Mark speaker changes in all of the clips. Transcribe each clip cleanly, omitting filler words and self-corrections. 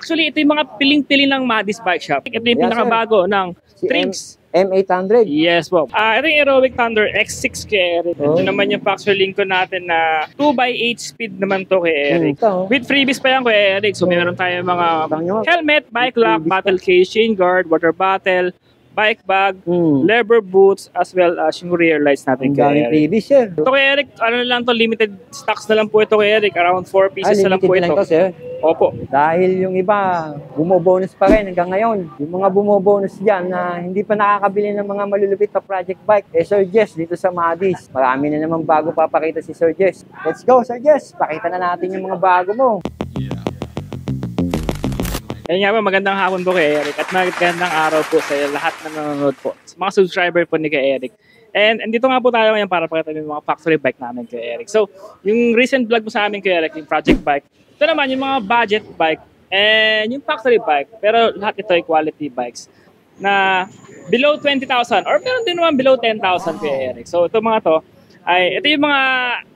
Speaker 1: Actually, ito yung mga piling-piling ng Madis Bike Shop. Ito yung pinakabago ng Trinx
Speaker 2: M800.
Speaker 1: Yes po. Ito yung Heroic Thunder X6 kay Eric. Ito naman yung factory link ko natin na 2x8 speed naman to kay Eric. With freebies pa yan kay Eric. So meron tayo mga helmet, bike lock, battle case, chain guard, water bottle, bike bag, leather boots, as well as yung rear lights natin kay Eric.
Speaker 2: Freebies, sir.
Speaker 1: Ito kay Eric, ano lang to, limited stocks na lang po ito kay Eric. Around 4 pieces na lang po ito.
Speaker 2: Limited lang to, sir.
Speaker 1: Opo.
Speaker 2: Dahil yung iba, bumobonus pa rin hanggang ngayon. Yung mga bumobonus dyan na hindi pa nakakabili ng mga malulupit na project bike, Sir Jess, dito sa Madis. Marami na naman bago papakita si Sir Jess. Let's go, Sir Jess. Pakita na natin yung mga bago mo.
Speaker 1: Ayun nga po, magandang hapon po kay Eric at magandang araw po sa lahat na nanonood po. Sa mga subscriber po ni kay Eric. And andito nga po tayo ngayon para pakita yung mga factory bike namin kay Eric. So, yung recent vlog po sa amin kay Eric, yung project bike. Ito naman yung mga budget bike and yung factory bike. Pero lahat ito ay quality bikes na below 20,000 or meron din naman below 10,000 kay Eric. So, ito mga to, ito yung mga,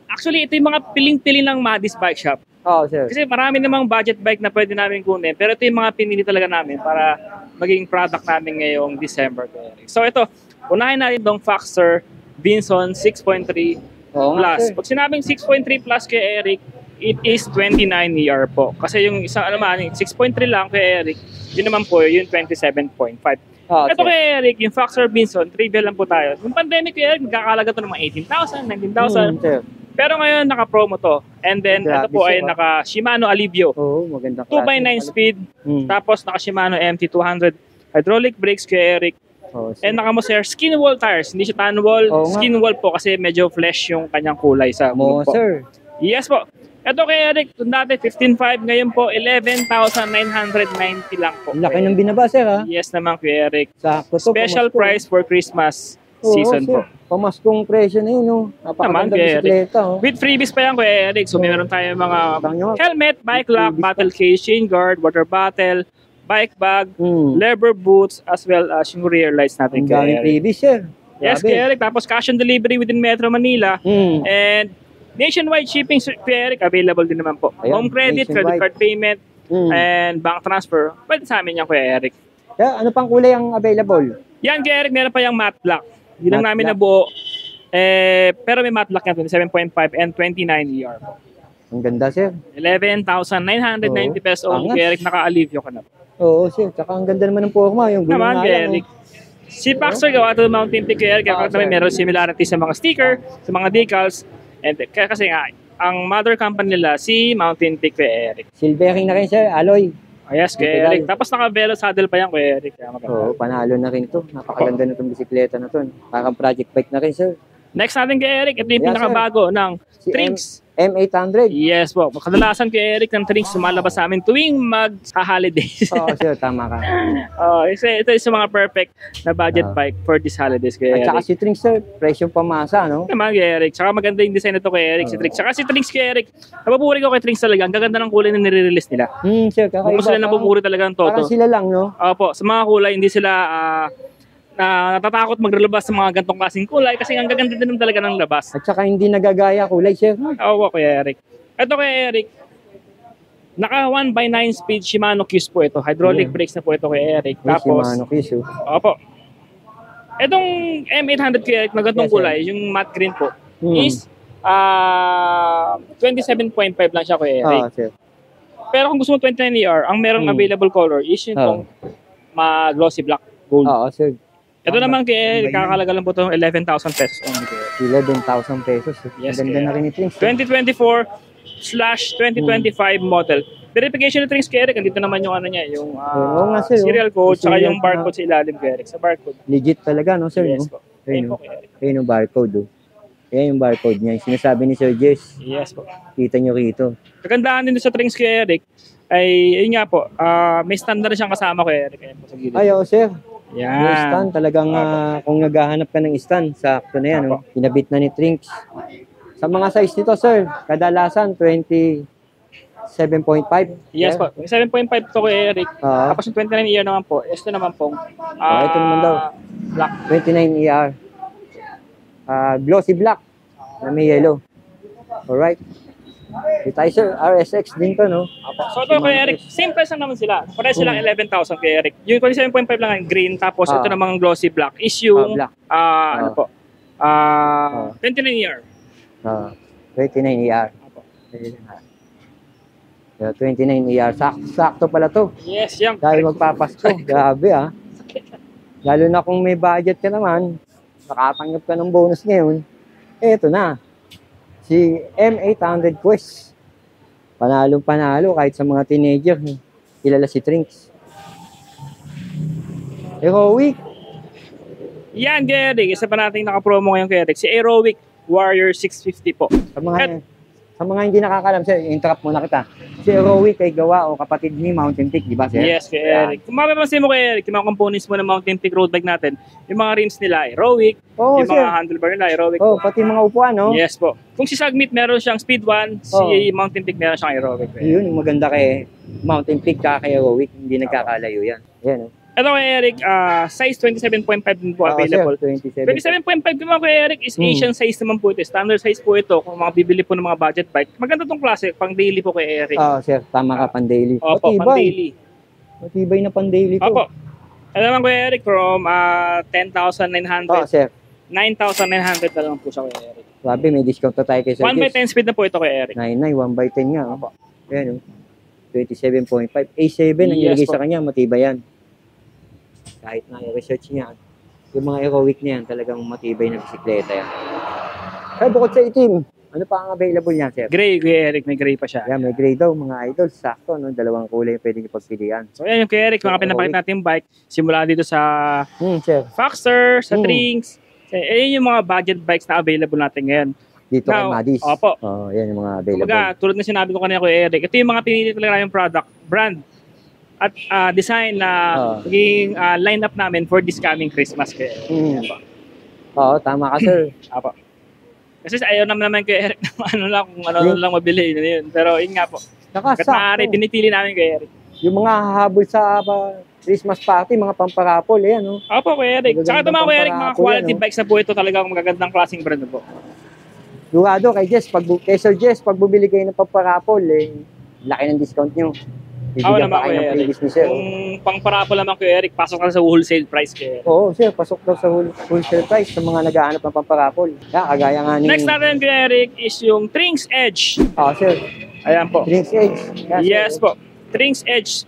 Speaker 1: actually ito yung mga piling-piling ng Madis Bike Shop.
Speaker 2: Oh, sir.
Speaker 1: Kasi marami namang budget bike na pwede namin kunin. Pero ito yung mga pinili talaga namin para maging product namin ngayong December. So ito, unahin natin itong Factor Vinson 6.3 Plus. Pag sinabing 6.3 Plus kay Eric, it is 29 ER po. Kasi yung isang 6.3 lang kay Eric, yun naman po yung 27.5. Ito kay Eric, yung Factor Vinson, trivial lang po tayo. Yung pandemic kay Eric, nagkakalaga to ng mga 18,000, 19,000. Pero ngayon naka-promo to. And then ito po ay naka Shimano Alivio.
Speaker 2: Maganda.
Speaker 1: 2x9 speed. Tapos naka Shimano MT200 hydraulic brakes kay Eric. And naka Moser skin wall tires. Hindi siya tan wall, skin wall po kasi medyo flesh yung kanyang kulay sa ulo po. Yes po. Ito kay Eric, dati 15.5, ngayon po 11,990 lang po.
Speaker 2: Laki ng binaba, sir, ha?
Speaker 1: Yes naman kay Eric.
Speaker 2: Special
Speaker 1: price for Christmas season po.
Speaker 2: Pamaskong presyo na yun, no? Napakaganda bisikleta,
Speaker 1: With freebies pa yan kay Eric. So meron tayo mga helmet, bike lock, battle case, chain guard, water bottle, bike bag, leather boots, as well as yung rear lights natin kay Eric.
Speaker 2: Freebies, sir.
Speaker 1: Yes, kay Eric. Tapos cash on delivery within Metro Manila. And nationwide shipping kay Eric, available din naman po. Home credit, credit card payment, and bank transfer. Pwede sa amin yan kay Eric.
Speaker 2: Ano pang kulay ang available?
Speaker 1: Yan kay Eric, meron pa yung matte black. Yun lang namin nabuo. Pero may matte lock yan, 27.5 and 29 ER po.
Speaker 2: Ang ganda, sir.
Speaker 1: 11,990 pesos only kay Eric, naka-alivio ka na.
Speaker 2: Oo, sir. Tsaka ang ganda naman ng forma. Yung
Speaker 1: naman kay Eric. Si Paxter gawa ito Mountain Peak kay Eric. Kaya meron similarity sa mga sticker, sa mga decals. And kasi nga, ang mother company nila, si Mountain Peak kay Eric.
Speaker 2: Silvering na rin, sir. Alloy.
Speaker 1: Yes, kay Eric. Tapos naka-velo saddle pa yan kay Eric.
Speaker 2: Panalo na rin to. Napakaganda na itong bisikleta na to. Parang project bike na rin, sir.
Speaker 1: Next natin kay Eric, ito yung pinakabago ng Trinx
Speaker 2: M800.
Speaker 1: Yes po. Kadalasan kay Eric ng Trinx sumalabas sa amin tuwing mag-holidays.
Speaker 2: Sir, tama ka.
Speaker 1: Ito yung mga perfect na budget bike for this holidays kay Eric.
Speaker 2: At saka si Trinx, sir, presyong pamasa, no?
Speaker 1: Naman kay Eric. Tsaka maganda yung design nito kay Eric, si Trinx. Tsaka si Trinx kay Eric, napupuri ko kay Trinx talaga. Ang gaganda ng kulay na nire-release nila.
Speaker 2: Sir, kakaiba.
Speaker 1: Bukas sila napupuri talaga ng toto.
Speaker 2: Parang sila lang, no?
Speaker 1: Opo, sa mga kulay, hindi sila natatakot maglabas sa mga gantong klaseng kulay kasi ang gaganda din talaga ng labas.
Speaker 2: At saka hindi nagagaya kulay, sir.
Speaker 1: Oo, kay Eric. Ito kay Eric, naka 1x9 speed Shimano Qs po ito. Hydraulic brakes na po ito kay Eric. Tapos,
Speaker 2: Shimano Qs.
Speaker 1: Opo. Itong M800 kay Eric na gantong kulay, yung matte green po, is 27.5 lang siya kay Eric. Pero kung gusto mo 29ER, ang merong available color is yung itong glossy black gold.
Speaker 2: Sir.
Speaker 1: Ito naman kay Eric, kakalaga lang po itong 11,000 pesos only.
Speaker 2: 11,000 pesos.
Speaker 1: Yes,
Speaker 2: ganda na rin ni Trinx.
Speaker 1: 2024/2025 model. Verification ni Trinx kay Eric, andito naman yung yung serial code, saka yung barcode sa ilalim kay Eric. Sa barcode.
Speaker 2: Legit talaga, no, sir?
Speaker 1: Yes po.
Speaker 2: Ayun yung barcode, Yan yung barcode niya. Yung sinasabi ni Sir Jess.
Speaker 1: Yes po.
Speaker 2: Kita nyo rito.
Speaker 1: Kagandaan din sa Trinx kay Eric, ay yun nga po, may standard siyang kasama kay Eric.
Speaker 2: Ayaw, sir.
Speaker 1: Yan.
Speaker 2: Yung stand, talagang kung naghahanap ka ng stand, sakto na yan. No? Pinabit na ni Trinx. Sa mga size nito, sir, kadalasan 27.5.
Speaker 1: Yes po. 7.5 to kay Eric. Tapos yung 29 ER naman po. Ito naman pong
Speaker 2: ito naman daw.
Speaker 1: Black.
Speaker 2: 29 ER. Glossy black na may yellow. Alright. Dito tayo, sir. RSX din to, no?
Speaker 1: So ito kay Eric, same price lang naman sila. Pares silang 11,000 kay Eric. Yung 27.5 lang ang green, tapos ito namang glossy black is yung,
Speaker 2: black.
Speaker 1: ano po, 29 year.
Speaker 2: 29 ER. Yeah, 29 ER. Sakto pala to.
Speaker 1: Yes, yan.
Speaker 2: Dahil magpapasko. Grabe, ah. Lalo na kung may budget ka naman, nakatanggap ka ng bonus ngayon, eto na. Si M800 Quest. Panalong panalo kahit sa mga teenager. Kilala si Trinks. Heroic.
Speaker 1: Yan, kay Eric. Isa pa nating nakapromo ngayon kay Eric. Si Heroic Warrior 650 po.
Speaker 2: Sa mga hindi nakakalam, sir, interrupt muna kita. Si Heroic ay gawa o kapatid ni Mountain Peak, di ba, sir?
Speaker 1: Yes, kay Eric. Kung mapapansin mo kay Eric, yung mga components mo ng Mountain Peak road bike natin, yung mga rims nila, Heroic, yung
Speaker 2: sir.
Speaker 1: mga handlebar nila, Heroic.
Speaker 2: Pati mga upuan, no?
Speaker 1: Yes po. Kung si Sagmit meron siyang Speed 1, si Mountain Peak meron siyang Heroic.
Speaker 2: Yun, yung maganda kay Mountain Peak at kay Heroic, hindi nagkakalayo yan. Yan, no?
Speaker 1: Ito kay Eric, size 27.5 din po available.
Speaker 2: Sir,
Speaker 1: 27.5 naman kay Eric is Asian size naman po ito. Standard size po ito kung mga bibili po ng mga budget bike. Maganda tong klase, pang daily po kay Eric.
Speaker 2: Sir, tama ka, pang daily.
Speaker 1: Opo, pang daily.
Speaker 2: Matibay na pang daily to.
Speaker 1: Opo. Ito naman kay Eric from 10,900.
Speaker 2: Sir.
Speaker 1: 9,900 na lang po siya kay Eric.
Speaker 2: Sabi, may discount na tayo kay Sir
Speaker 1: 1/10 speed na po ito kay Eric.
Speaker 2: 1/10 nga. Opo. Ayan, 27.5. A7 ang nilagay sa kanya, matibay yan. Kahit na i-research niya, yung mga Heroic niyan, talagang matibay na bisikleta yan. Kaya bukod sa itim, ano pa ang available niya, sir?
Speaker 1: Gray, kay Eric, may gray pa siya.
Speaker 2: Yan, may gray daw, mga idol. Sakto, no? Dalawang kulay pwede niyo pagpilian.
Speaker 1: So, yan yung kay Eric, mga pinapakita natin yung bike. Simula dito sa
Speaker 2: sir.
Speaker 1: Foxter, sa Trinks. Yan yung mga budget bikes na available natin ngayon.
Speaker 2: Dito kay Madis.
Speaker 1: Opo.
Speaker 2: Yan yung mga available.
Speaker 1: Kumbaga, tulad na sinabi ko kanina kay Eric, ito yung mga pinili talaga namin product, brand, at design na magiging lineup namin for this coming Christmas.
Speaker 2: Tama ka, sir.
Speaker 1: Apo. Kasi ayaw naman kay Eric na ano lang, kung ano lang mabili. Yun. Pero yun nga po. Kahit maaari, pinipili namin kay Eric.
Speaker 2: Yung mga hahabol sa Christmas party, mga pamparapol, yan, no?
Speaker 1: Opo, kay Eric. Tsaka ito mga kay Eric, mga quality bikes na po ito talagang magagandang klaseng brand po.
Speaker 2: Durado kay Sir Jess, pag bumili kayo ng pamparapol, laki ng discount nyo. Bibigyan pa kayo ng previous ni sir.
Speaker 1: Kung pang-parapol naman kay Eric, pasok ka sa wholesale price kay Eric.
Speaker 2: Oo, sir, pasok daw sa wholesale price sa mga naghahanap ng pamparapol. Kagaya nga ni...
Speaker 1: Next natin kay Eric is yung Trinks Edge.
Speaker 2: Sir.
Speaker 1: Ayan po.
Speaker 2: Trinks Edge.
Speaker 1: Yes po. Trinks Edge.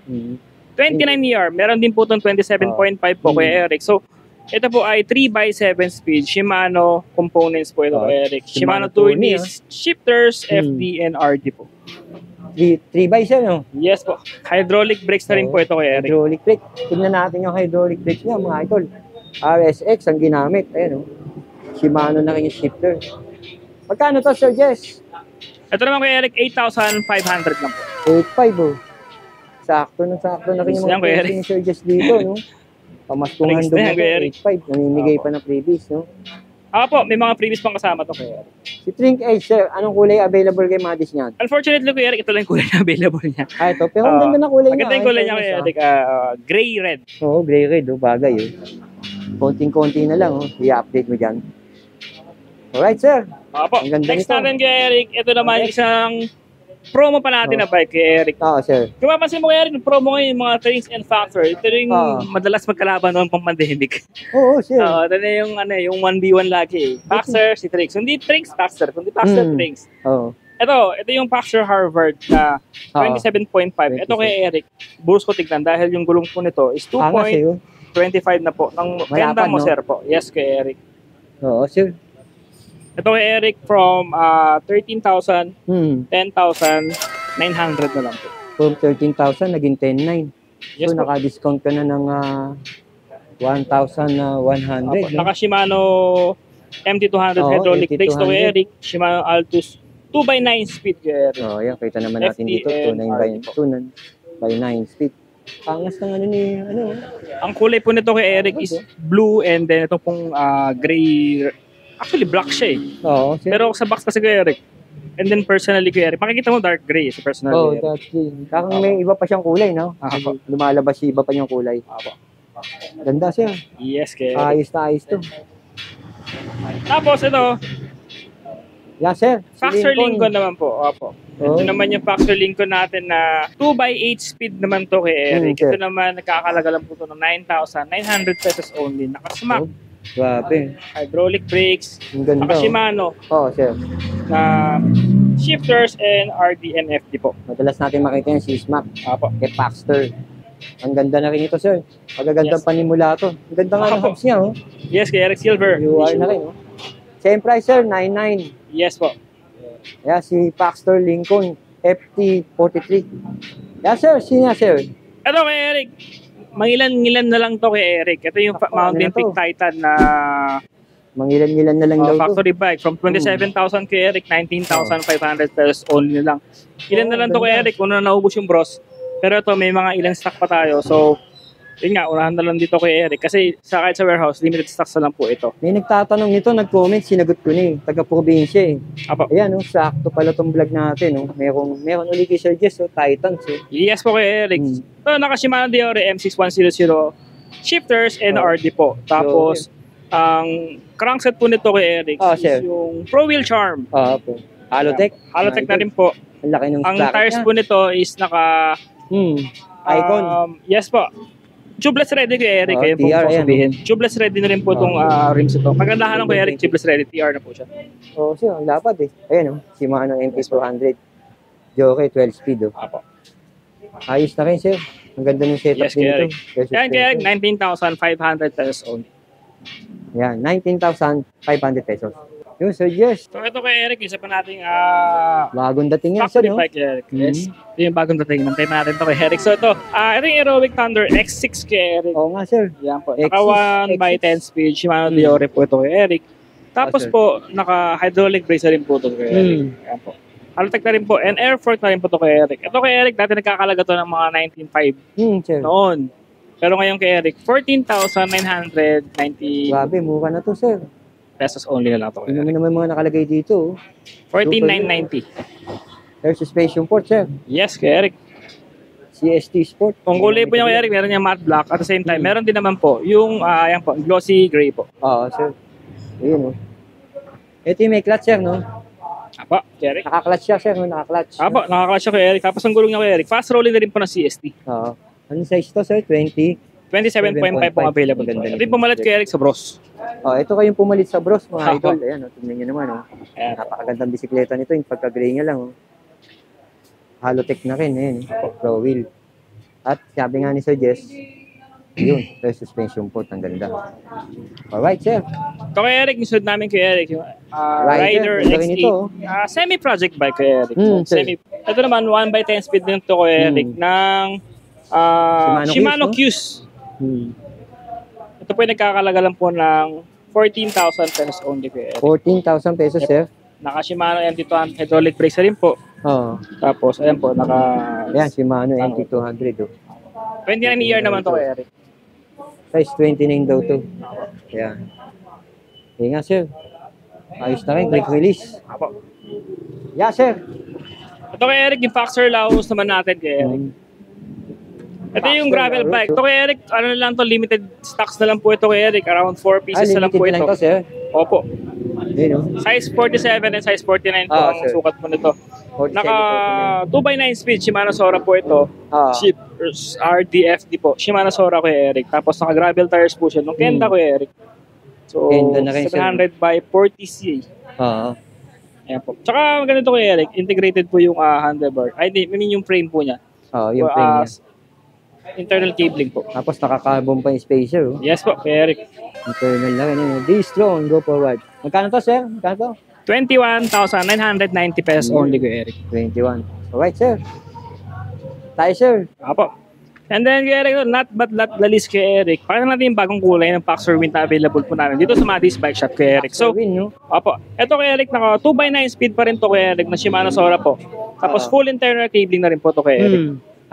Speaker 1: 29 year. Meron din po itong 27.5 po kay Eric. So, ito po ay 3x7 speed. Shimano components po ito kay Eric. Shimano Tourneys, shifters, FD, and RD po.
Speaker 2: 3x, no?
Speaker 1: Yes po. Hydraulic brakes na rin po ito kay Eric.
Speaker 2: Hydraulic brake. Tignan natin yung hydraulic brakes niya, mga idol. RSX ang ginamit. Ayan, no? Shimano na rin yung shifter. Magkano to, Sir Jess?
Speaker 1: Ito naman kay Eric, 8,500 lang po.
Speaker 2: 8.5, sakto na rin yung mga presyo ni Sir Jess dito, no? Pamaskungan doon na 8.5. Namimigay pa na previous, no?
Speaker 1: Po, may mga previous pang kasama to kay Eric.
Speaker 2: Si Trink Edge, sir, anong kulay available kay Madis niyan?
Speaker 1: Unfortunately, kay Eric, ito lang yung kulay na available niya.
Speaker 2: Ito. Pero ang ganda na kulay niya.
Speaker 1: Maganda yung kulay niya kay Eric, gray-red.
Speaker 2: Oo, gray-red, bagay. Konting-konti na lang, i-update mo dyan. Alright, sir.
Speaker 1: Po, next natin kay Eric, ito naman isang promo pa natin na bike kay Eric.
Speaker 2: Sir.
Speaker 1: Kung mapansin mo kay Eric, promo ngayon yung mga Trinks and Factor. Ito yung madalas magkalaban noong pang-pandemic.
Speaker 2: Oo, sir.
Speaker 1: Ito na yung 1v1 lagi. Factor, si Trinks. Hindi Trinks, Factor. Kundi Factor, Trinks. Ito yung Factor Harvard na 27.5. Ito kay Eric. Buros ko tignan dahil yung gulong po nito is 2.25 na po. Ng ganda mo, sir po. Yes, kay Eric.
Speaker 2: Oo, sir.
Speaker 1: Ito kay Eric from 13,000, 10,900 na lang po.
Speaker 2: From 13,000, naging 10,900.
Speaker 1: Yes,
Speaker 2: so, naka-discount ka na ng 1,100.
Speaker 1: Naka Shimano MT200 hydraulic brakes to kay Eric. Shimano Altus 2x9 speed kay Eric.
Speaker 2: Yan. Kita naman natin dito. 2x9 speed. Pangas ng
Speaker 1: Ang kulay po nito kay Eric is blue and then ito pong gray. Actually, black siya
Speaker 2: Oo.
Speaker 1: Pero sa box kasi kay Eric. And then personally kay Eric, makikita mo dark gray sa personally.
Speaker 2: Dark gray. Kakang may iba pa siyang kulay, no? Lumalabas yung iba pa niyang kulay. Ganda siya.
Speaker 1: Yes, kay Eric.
Speaker 2: Ayos na ayos to.
Speaker 1: Tapos ito,
Speaker 2: Yeah, sir. Si
Speaker 1: Factor Lincoln naman po. Opo.
Speaker 2: Oh.
Speaker 1: Ito naman yung Factor Lincoln natin na 2x8 speed naman to kay Eric.
Speaker 2: Okay.
Speaker 1: Ito naman, nakakalaga lang po ito ng 9,900 pesos only. Nakasmack.
Speaker 2: Oh, grabe.
Speaker 1: Hydraulic brakes.
Speaker 2: Ang ganda.
Speaker 1: Naka-Shimano.
Speaker 2: Oh, sir.
Speaker 1: Na shifters and RDNFD po.
Speaker 2: Madalas natin makita yung C-Smack.
Speaker 1: Opo.
Speaker 2: Kay Paxter. Ang ganda na rin ito, sir. Pagagandang
Speaker 1: Yes.
Speaker 2: panimula to. Ang ganda nga ng
Speaker 1: Opo.
Speaker 2: hubs niya, oh.
Speaker 1: Yes, kay Eric Silver.
Speaker 2: UR na rin, oh. Same price, sir. 99.
Speaker 1: Yes po.
Speaker 2: Yeah, si Paxter Lincoln FT43. Yeah, sir. Sino, sir?
Speaker 1: Ito kay Eric. Mangilan-ngilan na lang to kay Eric. Ito yung
Speaker 2: Ako,
Speaker 1: Mountain
Speaker 2: ano na to?
Speaker 1: Peak Titan na
Speaker 2: Mangilan-ngilan na lang daw to.
Speaker 1: factory bike. From 27,000 kay Eric, 19,500 pesos only na lang. Ilan na lang to kay
Speaker 2: ganda.
Speaker 1: Eric kung na naubos yung bros. Pero ito, may mga ilang stock pa tayo. So, yun nga, unahan na lang dito kay Eric. Kasi kahit sa warehouse, limited stocks na lang po ito.
Speaker 2: May nagtatanong nito, nag-comment, sinagot ko na eh. Taga-probinsya eh.
Speaker 1: Apo.
Speaker 2: Ayan, oh, sakto pala tong vlog natin. Oh. Meron ulit kay Sir Jess, oh, Titans. Oh.
Speaker 1: Yes po kay Eric. Ito, naka-Shimano Diore M6100 shifters and
Speaker 2: Oh.
Speaker 1: RD po. Tapos, ang crankset po nito kay Eric
Speaker 2: Oh,
Speaker 1: is
Speaker 2: sir.
Speaker 1: yung Pro Wheel Charm.
Speaker 2: Po. Halotech.
Speaker 1: Halotech na rin po.
Speaker 2: Ang laki ng
Speaker 1: Ang
Speaker 2: sprocket
Speaker 1: tires
Speaker 2: niya.
Speaker 1: po nito is naka
Speaker 2: Icon.
Speaker 1: yes po. Tubeless ready kay Eric.
Speaker 2: Oh,
Speaker 1: Ayun po
Speaker 2: TR,
Speaker 1: kung
Speaker 2: ayan.
Speaker 1: sabihin. Tubeless ready na rin po itong rims ito. Magandahan lang kay Eric. Tubeless ready. TR na po siya.
Speaker 2: Oh, siya, ang lapad eh. Ayan, oh. Shimano MT400. Joke, 12 speed, oh.
Speaker 1: Apo.
Speaker 2: Ayos na rin, sir. Ang ganda ng setup
Speaker 1: Yes,
Speaker 2: din
Speaker 1: kay
Speaker 2: ito.
Speaker 1: Eric. Yan kay Eric, 19,500 pesos only.
Speaker 2: Yan, 19,500 pesos. Yung Sir Jess,
Speaker 1: So ito kay Eric, isa pa nating
Speaker 2: bagong dating yan, sir,
Speaker 1: factory
Speaker 2: no?
Speaker 1: bike kay Eric. Yes. Ito yung bagong dating. Nantay natin ito kay Eric. So ito yung Aerobic Thunder X6 kay Eric.
Speaker 2: Oo nga, sir.
Speaker 1: Yan po.
Speaker 2: X6,
Speaker 1: Naka 1x10 speed. Shimano Diore po ito kay Eric. Tapos
Speaker 2: sir.
Speaker 1: po, naka hydraulic brake na rin po ito kay Eric. Yan po. Halotech na rin po. And air fork na rin po ito kay Eric. Ito kay Eric, dati nagkakalaga to ng mga 19,500
Speaker 2: Sir.
Speaker 1: noon. Pero ngayon kay Eric, 14,990
Speaker 2: Grabe, mura na to, sir.
Speaker 1: pesos only na lang ito kay
Speaker 2: Tingnan mo
Speaker 1: Eric.
Speaker 2: naman mga nakalagay dito, oh.
Speaker 1: 14,990.
Speaker 2: Air suspension port, sir.
Speaker 1: Yes, kay Eric.
Speaker 2: CST Sport.
Speaker 1: Kung kulay po niya kay Eric, meron niya matte black. At the same time, meron din naman po yung yan po, glossy gray po.
Speaker 2: Oo, sir. Ayun, oh. Ito yung may clutch, sir, no?
Speaker 1: Apo, kay Eric.
Speaker 2: Naka-clutch siya, sir, no? Naka-clutch.
Speaker 1: Apo, nakaklasya kay Eric. Tapos ang gulong niya kay Eric, fast rolling na rin po ng CST.
Speaker 2: Oo. Anong size to, sir? 20?
Speaker 1: 27.5 po available po.
Speaker 2: Ganda
Speaker 1: Ito yung pumalit kay Eric sa Bros.
Speaker 2: Oh, ito kayong pumalit sa Bros, mga
Speaker 1: Aha.
Speaker 2: idol. Ayan, oh, tingnan niyo naman, oh.
Speaker 1: Ayan.
Speaker 2: Napakagandang bisikleta nito, yung pagka-gray niya lang, oh. Halotech na rin, ayan, Pro wheel. At sabi nga ni Sir Jess, yun, air suspension port, ang ganda. Alright, sir.
Speaker 1: Ito kay Eric, yung sunod namin kay Eric, yung
Speaker 2: Rider,
Speaker 1: Rider
Speaker 2: ganda rin
Speaker 1: X8.
Speaker 2: ito, oh.
Speaker 1: Semi-project bike kay Eric.
Speaker 2: Sir.
Speaker 1: Ito naman, 1x10 speed din ito kay Eric ng Shimano Qs. Ito po yung nagkakalaga lang po ng 14,000 pesos only kay Eric.
Speaker 2: 14,000 pesos, sir.
Speaker 1: Naka-Shimano MT200 hydraulic brakes na rin po.
Speaker 2: Oo.
Speaker 1: Tapos, ayan po, naka
Speaker 2: Ayan, Shimano MT200, oh.
Speaker 1: 29 year naman to kay Eric.
Speaker 2: Size 29 daw to. Ayan. Ayan nga, sir. Ayos na rin, quick release.
Speaker 1: Apo.
Speaker 2: Yeah, sir.
Speaker 1: Ito kay Eric, yung Faxer Laos naman natin kay Eric. Ito yung gravel bike. Ito kay Eric, ano na lang to, limited stocks na lang po ito kay Eric. Around 4 pieces na lang po
Speaker 2: limited
Speaker 1: ito.
Speaker 2: lang to, sir.
Speaker 1: Opo.
Speaker 2: Yun, oh.
Speaker 1: Size 47 and size 49 po ang
Speaker 2: sir.
Speaker 1: sukat po nito.
Speaker 2: 47,
Speaker 1: Naka 2x9 speed, Shimano Sora po ito. Chip, RDFD po. Shimano Sora kay Eric. Tapos naka gravel tires po siya. Nung Kenda kay Eric. So,
Speaker 2: Kenda na rin,
Speaker 1: 700 by 40
Speaker 2: Oo.
Speaker 1: Ayan po. Tsaka ganito kay Eric, integrated po yung handlebar. I mean yung frame po niya.
Speaker 2: Oo, yung frame niya.
Speaker 1: Internal cabling po.
Speaker 2: Tapos naka-carbon pa yung spacer, oh.
Speaker 1: Yes po, kay Eric.
Speaker 2: Internal lang, yun. Be strong, go forward. Magkano to, sir? Magkano to?
Speaker 1: 21,990 pesos only kay Eric.
Speaker 2: 21. Alright, sir. Tayo, sir.
Speaker 1: Apo. And then kay Eric, not but not the least kay Eric. Pakita natin yung bagong kulay ng Paxer Wind na available po namin dito sa Madis Bike Shop kay Eric. So,
Speaker 2: Win, no?
Speaker 1: apo. Ito kay Eric, naka 2x9 speed pa rin to kay Eric na Shimano Sora po. Tapos full internal cabling na rin po to kay Eric.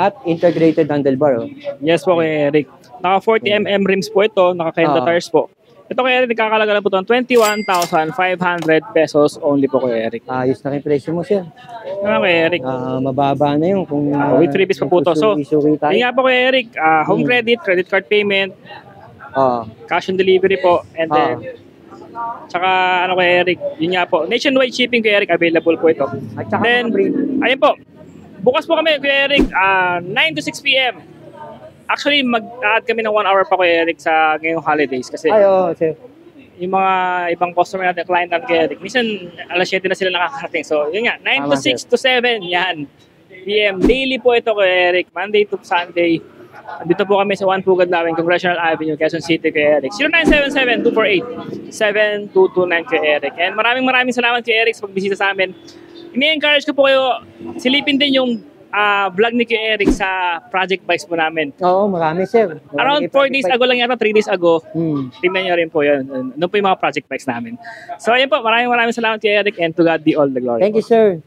Speaker 2: At integrated handlebar, oh.
Speaker 1: Yes po kay Eric. Naka 40mm rims po ito, naka Kenda tires po. Ito kay Eric, nagkakalaga lang po ito ng 21,500 pesos only po kay Eric.
Speaker 2: Ayos na rin presyo mo, sir.
Speaker 1: Ano kay Eric?
Speaker 2: Mababa na yun kung
Speaker 1: with freebies pa po to. So,
Speaker 2: susugi tayo.
Speaker 1: yun nga po kay Eric, home credit, credit card payment, cash on delivery po, and then Tsaka ano kay Eric, yun nga po. Nationwide shipping kay Eric, available po ito.
Speaker 2: At saka
Speaker 1: Then,
Speaker 2: mga breed.
Speaker 1: ayun po. Bukas po kami kay Eric, 9 to 6 p.m. Actually, mag-add kami ng 1 hour pa kay Eric sa ngayong holidays kasi
Speaker 2: Ay, oo, sir.
Speaker 1: yung mga ibang customer natin, client natin kay Eric, minsan alas 7 na sila nakakarating. So, yun nga, 9 to
Speaker 2: Tama,
Speaker 1: 6 to 7, yan. PM. Daily po ito kay Eric, Monday to Sunday. Dito po kami sa Juan Pugad Lawing, Congressional Avenue, Quezon City kay Eric. 0977-248-7229 kay Eric. And maraming salamat kay Eric sa pagbisita sa amin. Ini-encourage ko po kayo, silipin din yung vlog ni kay Eric sa project bikes po namin.
Speaker 2: Oo, marami, sir.
Speaker 1: Around 4 days ago lang yata, 3 days ago. Tingnan nyo rin po yun. Doon po yung mga project bikes namin. So ayun po, maraming salamat kay Eric and to God be all the glory.
Speaker 2: Thank you, sir.